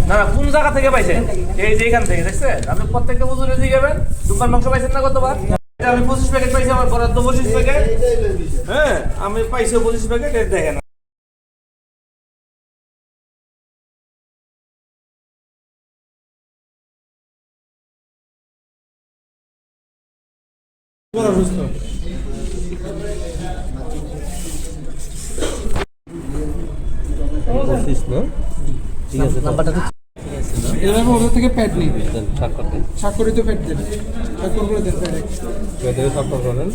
না না, কোন জায়গা থেকে পাইছেন? এই যে এখান থেকে দেখছেন, আপনি প্রত্যেকটা মজুরে দিয়ে যাবেন। দুবার মাংস পাইছেন না কতবার? আমি 25 প্যাকেট পাইছি, আমার বরাদ্দ 25 প্যাকেট। হ্যাঁ, আমি পাইছি 25 প্যাকেট। দেখেন ঠিক আছে, নাম্বারটা এরকম ওদের থেকে প্যাড নিই, স্বাক্ষরিত প্যাড দেন, স্বাক্ষর করে দেন প্যাডে স্বাক্ষর করেন।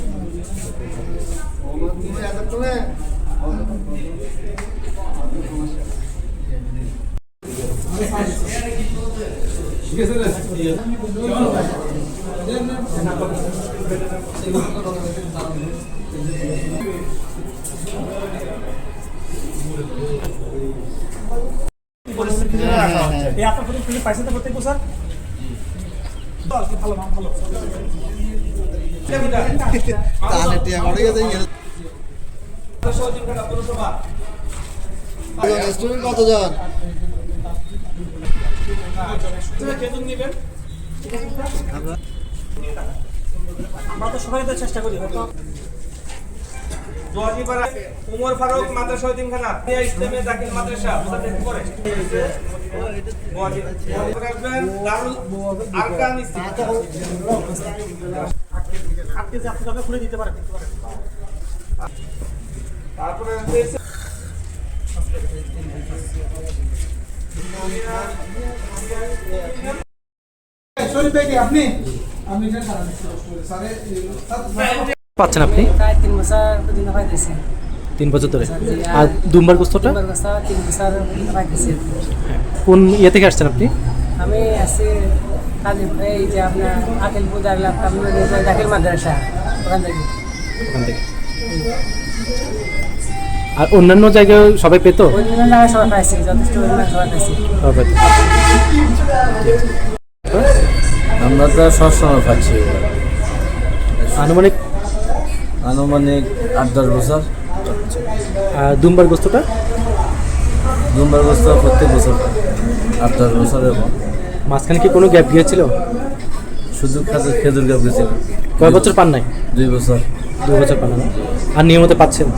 কতজন আমরা তো সবাই তো চেষ্টা করি। উমর ফারুক মাদ্রাসা তিনখানা, ইসলামী দাখিল মাদ্রাসা পরে খুলে দিতে পারে। তারপরে পাচ্ছেন আপনি? প্রায় 3 বছর দিন পাইতেছি। 3 বছর ধরে। আর দুম্বার গোস্তটা 3 বছর পাইতেছি। কোন ইয়ে থেকে আসছেন আপনি? আমি আছি কাজী, এই যে আপনার আকিলপুর দাখিল মাদ্রাসা, ওখান থেকে। আর অন্যান্য জায়গায় সবাই পেতো? অন্যান্য জায়গায় সবাই পাইছি, যথেষ্ট পরিমাণ সবাই পাইছি। আমরা তো সবসময় পাচ্ছি। আনুমানিক 8-10 বছর। আর দুম্বার গোস্তটা? দুম্বার গোস্ত প্রত্যেক বছর 8-10 বছর। এবং মাঝখানে কি কোনো গ্যাপ গিয়েছিল? শুধু খেজুর গ্যাপ গেছিল। কয় বছর পান নাই? 2 বছর। 2 বছর পান না, আর নিয়মিত পাচ্ছেন।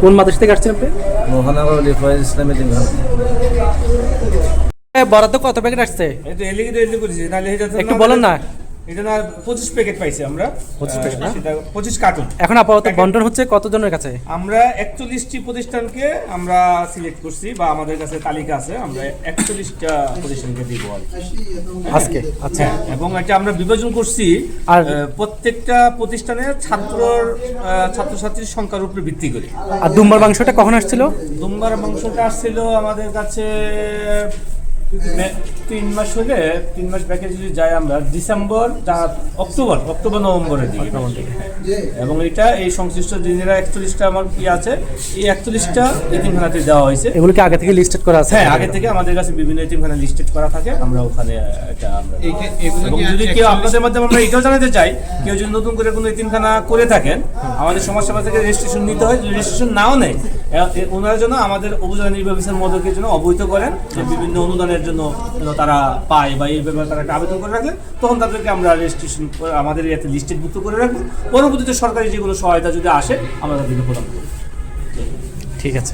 কোন মাদ্রাসা থেকে আসছেন আপনি? মহানগর লিফাজ ইসলামী দিনখান। বরাদ্দ কত প্যাকেট আসছে একটু বলেন না। এটা না 25 প্যাকেট পাইছি আমরা। 25 প্যাকেট না? 25 কার্টুন। এখন আপাতত বন্টন হচ্ছে কতজনের কাছে? আমরা 41টি প্রতিষ্ঠানকে আমরা সিলেক্ট করছি, বা আমাদের কাছে তালিকা আছে। আমরা 41টা প্রতিষ্ঠানকে দিব আজকে। আচ্ছা। এবং এটা আমরা বিভাজন করছি আর প্রত্যেকটা প্রতিষ্ঠানের ছাত্রছাত্রীর সংখ্যার উপরে ভিত্তি করে। আর দুম্বার মাংসটা কখন আসছিল? দুম্বার মাংসটা আসছিল আমাদের কাছে 3 মাস হলে, 3 মাস ব্যাকে যদি যাই আমরা ডিসেম্বর, অক্টোবর নভেম্বরের দিকে। এবং এটা এই সংশ্লিষ্ট দিনেরা 41টা আমার কি আছে, এই 41টা এতিমখানাতে দেওয়া হয়েছে। এগুলো কি আগে থেকে লিস্টেড করা আছে? হ্যাঁ, আগে থেকে আমাদের কাছে বিভিন্ন এতিমখানা লিস্টেড করা থাকে। আমরা ওখানে এটা আমরা, এবং যদি কেউ আপনাদের মাধ্যমে আমরা এটাও জানাতে চাই, কেউ যদি নতুন করে কোনো এতিমখানা করে থাকেন, আমাদের সমাজসেবা থেকে রেজিস্ট্রেশন নিতে হয়। যদি রেজিস্ট্রেশন নাও নেয়, ওনারা যেন আমাদের উপজেলা নির্বাহী অফিসার মদকের জন্য অবহিত করেন, যে বিভিন্ন অনুদানের জন্য তারা পায়, বা এই ব্যাপারে তারা একটা আবেদন করে রাখলে তখন তাদেরকে আমরা রেজিস্ট্রেশন আমাদের এতে লিস্টেড করে রাখবো। পরবর্তীতে সরকারি যেগুলো সহায়তা যদি আসে আমরা তাদেরকে প্রদান করি। ঠিক আছে।